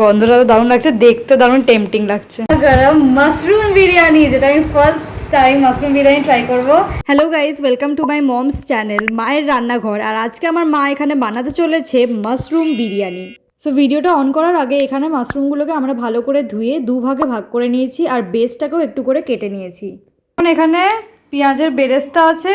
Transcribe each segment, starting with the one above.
গন্ধটা তো দারুণ লাগছে, দেখতে দারুণ টেম্পটিং লাগছে। গরম মাশরুম বিরিয়ানি, যেটা আমি first time mushroom biryani try করব। Hello guys, welcome to my mom's channel মায়ের রান্নাঘর। আর আজকে আমার মা এখানে বানাতে চলেছে মাশরুম বিরিয়ানি। সো ভিডিওটা অন করার আগে এখানে মাশরুমগুলোকে আমরা ভালো করে ধুয়ে দুভাগে ভাগ করে নিয়েছি আর বেসটাকেও একটু করে কেটে নিয়েছি। এখন এখানে পেঁয়াজের বেরেস্তা আছে,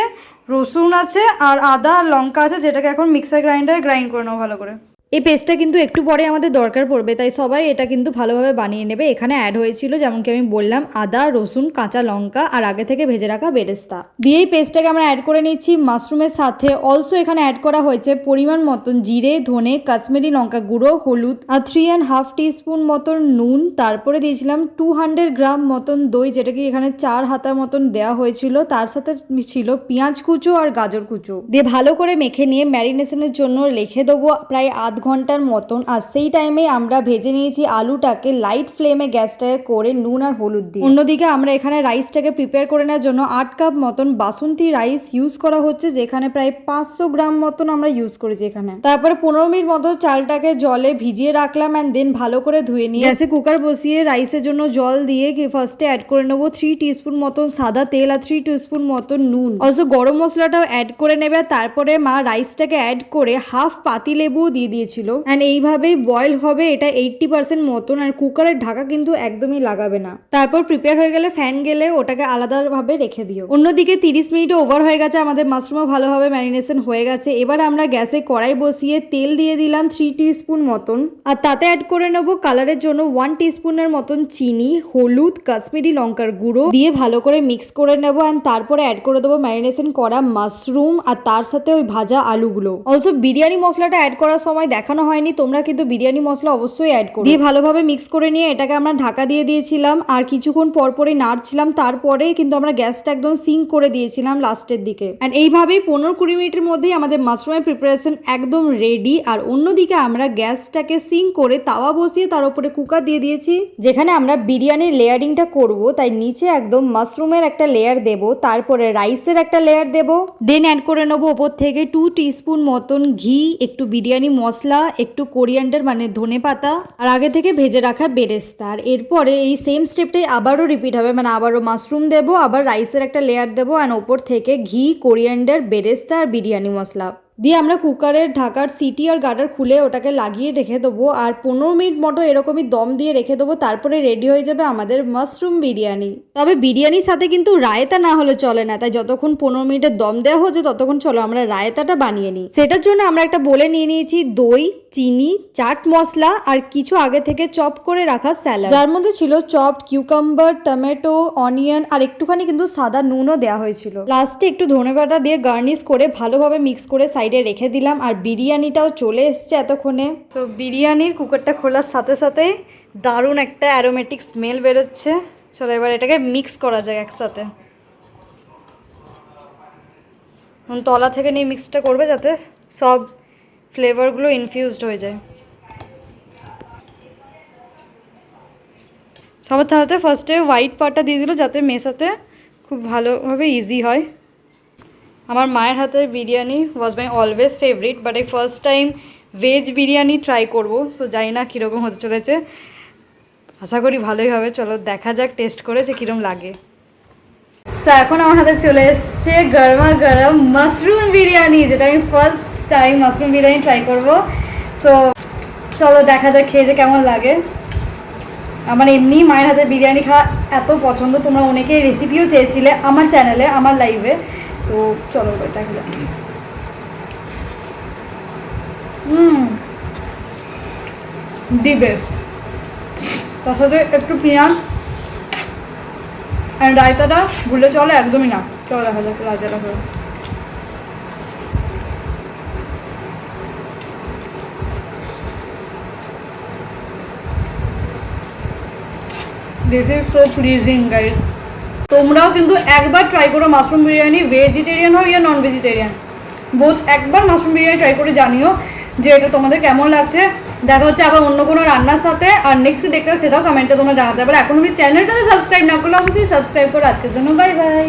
রসুন আছে আর আদা আর লঙ্কা আছে, যেটাকে এখন মিক্সার গ্রাইন্ডারে গ্রাইন্ড করে নেবো ভালো করে। এই পেস্টটা কিন্তু একটু পরে আমাদের দরকার পড়বে, তাই সবাই এটা কিন্তু ভালোভাবে বানিয়ে নেবে। এখানে অ্যাড হয়েছিল যেমনকি আমি বললাম আদা, রসুন, কাঁচা লঙ্কা আর আগে থেকে ভেজে রাখা বেরেস্তা দিয়ে এই পেস্টটাকে আমরা অ্যাড করে নিচ্ছি মাশরুমের সাথে। অলসো এখানে অ্যাড করা হয়েছে পরিমাণ মতন জিরে, ধনে, কাশ্মীরি লঙ্কা গুঁড়ো, হলুদ আর 3.5 টিস্পুন মতন নুন। তারপরে দিয়েছিলাম 200 গ্রাম মতন দই, যেটাকে এখানে 4 হাতা মতন দেওয়া হয়েছিল। তার সাথে ছিল পেঁয়াজ কুচো আর গাজর কুচো দিয়ে ভালো করে মেখে নিয়ে ম্যারিনেশনের জন্য রেখে দেবো প্রায় আধ ঘন্টার মতন। আর সেই টাইমে আমরা ভেজে নিয়েছি আলুটাকে লাইট ফ্লেমে গ্যাসটাকে করে নুন আর হলুদ দিয়ে। অন্যদিকে আমরা এখানে রাইসটাকে প্রিপেয়ার করে নেওয়ার জন্য 8 কাপ মতন বাসন্তী রাইস ইউজ করা হচ্ছে, যেখানে প্রায় 500 গ্রাম মতন আমরা ইউজ করেছি এখানে। তারপরে 15 মিনিট মতো চালটাকে জলে ভিজিয়ে রাখলাম অ্যান্ড দেন ভালো করে ধুয়ে নিয়ে গ্যাসে কুকার বসিয়ে রাইসের জন্য জল দিয়ে ফার্স্টে অ্যাড করে নেবো 3 টিস্পুন মতন সাদা তেল আর 3 টিস্পুন মতন নুন। অলসো গরম মশলাটাও অ্যাড করে নেবে। তারপরে মা রাইসটাকে অ্যাড করে হাফ পাতি লেবু দিয়ে দিয়েছিল অ্যান্ড এইভাবেই বয়েল হবে এটা 80% মতন। আর কুকারের ঢাকা কিন্তু একদমই লাগাবে না। তারপর প্রিপেয়ার হয়ে গেলে ফ্যান গেলে ওটাকে আলাদাভাবে রেখে দিও। অন্যদিকে 30 মিনিট ওভার হয়ে গেছে, আমাদের মাশরুমও ভালোভাবে ম্যারিনেশন হয়ে গেছে। এবার আমরা গ্যাসে কড়াই বসিয়ে তেল দিয়ে দিলাম 3 টিস্পুন মতন আর তাতে অ্যাড করে নেব কালারের জন্য 1 টিস্পুনের মতন চিনি, হলুদ, কাশ্মীরি লঙ্কার গুঁড়ো দিয়ে ভালো করে মিক্স করে নেব অ্যান্ড তারপরে অ্যাড করে দেবো ম্যারিনেশন করা মাশরুম আর তার সাথে ওই ভাজা আলুগুলো। অলসো বিরিয়ানি মশলাটা অ্যাড করার সময় দেখানো হয়নি, তোমরা কিন্তু বিরিয়ানি মশলা অবশ্যই অ্যাড করো। দিয়ে ভালোভাবে মিক্স করে নিয়ে এটাকে আমরা ঢাকা দিয়ে দিয়েছিলাম আর কিছুক্ষণ পরপরই নাড়ছিলাম। তারপরে কিন্তু আমরা গ্যাসটা একদম সিঙ্ক করে দিয়েছিলাম লাস্টের দিকে। অ্যান্ড এইভাবেই 15-20 মিনিটের মধ্যেই আমাদের মাশরুমের প্রিপারেশন একদম রেডি। আর অন্যদিকে আমরা গ্যাসটাকে সিঙ্ক করে তাওয়া বসিয়ে তার উপরে কুকার দিয়ে দিয়েছি, যেখানে আমরা বিরিয়ানির লেয়ারিংটা করব। তাই নিচে একদম মাশরুমের একটা লেয়ার দেব, তারপরে রাইসের একটা লেয়ার দেব, দেন অ্যাড করে নেবো ওপর থেকে 2 টিস্পুন মতন ঘি, একটু বিরিয়ানি মশলা, একটু কোরিয়ান্ডার মানে ধনে পাতা আর আগে থেকে ভেজে রাখা বেরেস্তা। আর এরপরে এই সেম স্টেপটাই আবারও রিপিট হবে, মানে আবারও মাশরুম দেবো, আবার রাইসের একটা লেয়ার দেবো অ্যান্ড ওপর থেকে ঘি, কোরিয়ান্ডার, বেরেস্তা আর বিরিয়ানি মশলা দিয়ে আমরা কুকারের ঢাকার সিটি আর গার্ডার খুলে ওটাকে লাগিয়ে রেখে দেবো। আর 15 মিনিট মতো এরকমই দম দিয়ে রেখে দেবো। তারপরে রেডি হয়ে যাবে আমাদের মাশরুম বিরিয়ানি। তবে বিরিয়ানির সাথে কিন্তু রায়তা না হলে চলে না, তাই যতক্ষণ 15 মিনিটের দম দেওয়া হচ্ছে ততক্ষণ চলো আমরা রায়তাটা বানিয়ে নিই। সেটার জন্য আমরা একটা বলে নিয়ে নিয়েছি দই, চিনি, চাট মশলা আর কিছু আগে থেকে চপ করে রাখা স্যালাড, যার মধ্যে ছিল চপড কিউকাম্বার, টমেটো, অনিয়ন আর একটুখানি কিন্তু সাদা নুনও দেওয়া হয়েছিল। লাস্টে একটু ধনেপাতা দিয়ে গার্নিশ করে ভালোভাবে মিক্স করে সাইডে রেখে দিলাম। আর বিরিয়ানিটাও চলে এসছে এতক্ষণে। তো বিরিয়ানির কুকারটা খোলার সাথে সাথেই দারুণ একটা অ্যারোমেটিক স্মেল বেরোচ্ছে। চলো এবার এটাকে মিক্স করা যায় একসাথে। তলা থেকে নিয়ে মিক্সটা করবে যাতে সব ফ্লেভারগুলো ইনফিউজড হয়ে যায়। সবার তাহলে ফার্স্টে হোয়াইট পার্টটা দিয়ে দিল যাতে মেশাতে খুব ভালোভাবে ইজি হয়। আমার মায়ের হাতের বিরিয়ানি ওয়াজ মাই অলওয়েজ ফেভারিট, বাট এই first time veg biryani try করবো। সো জানি না কীরকম হতে চলেছে, আশা করি ভালোই হবে। চলো দেখা যাক টেস্ট করে যে কীরকম লাগে। সো এখন আমার হাতে চলে এসছে গরমা গরম মাশরুম বিরিয়ানি, যেটা আমি first time mushroom biryani try করবো। সো চলো দেখা যাক খেয়ে যে কেমন লাগে। আমার এমনি মায়ের হাতে বিরিয়ানি খাওয়া এত পছন্দ, তোমরা অনেকেই রেসিপিও চেয়েছিলে আমার চ্যানেলে, আমার লাইভে। তো চলো দেখা যাক। The best. তার সাথে একটু পেঁয়াজ অ্যান্ড রায়তাটা ভুলে চলে একদমই না। চলো দেখা যাক রায়তাটা করে। This is so freezing guys. তোমরাও কিন্তু একবার ট্রাই করো মাশরুম বিরিয়ানি, ভেজিটেরিয়ান হও ইয়া নন ভেজিটেরিয়ান বোথ, একবার মাশরুম বিরিয়ানি ট্রাই করে জানিও যে এটা তোমাদের কেমন লাগছে। দেখা হচ্ছে আবার অন্য কোনো রান্নার সাথে। আর নেক্সট দেখতে সেটাও কমেন্টে তোমরা জানাতে পারো। এখন যদি চ্যানেলটাতে সাবস্ক্রাইব না করলে অবশ্যই সাবস্ক্রাইব করো। আজকের জন্য বাই বাই।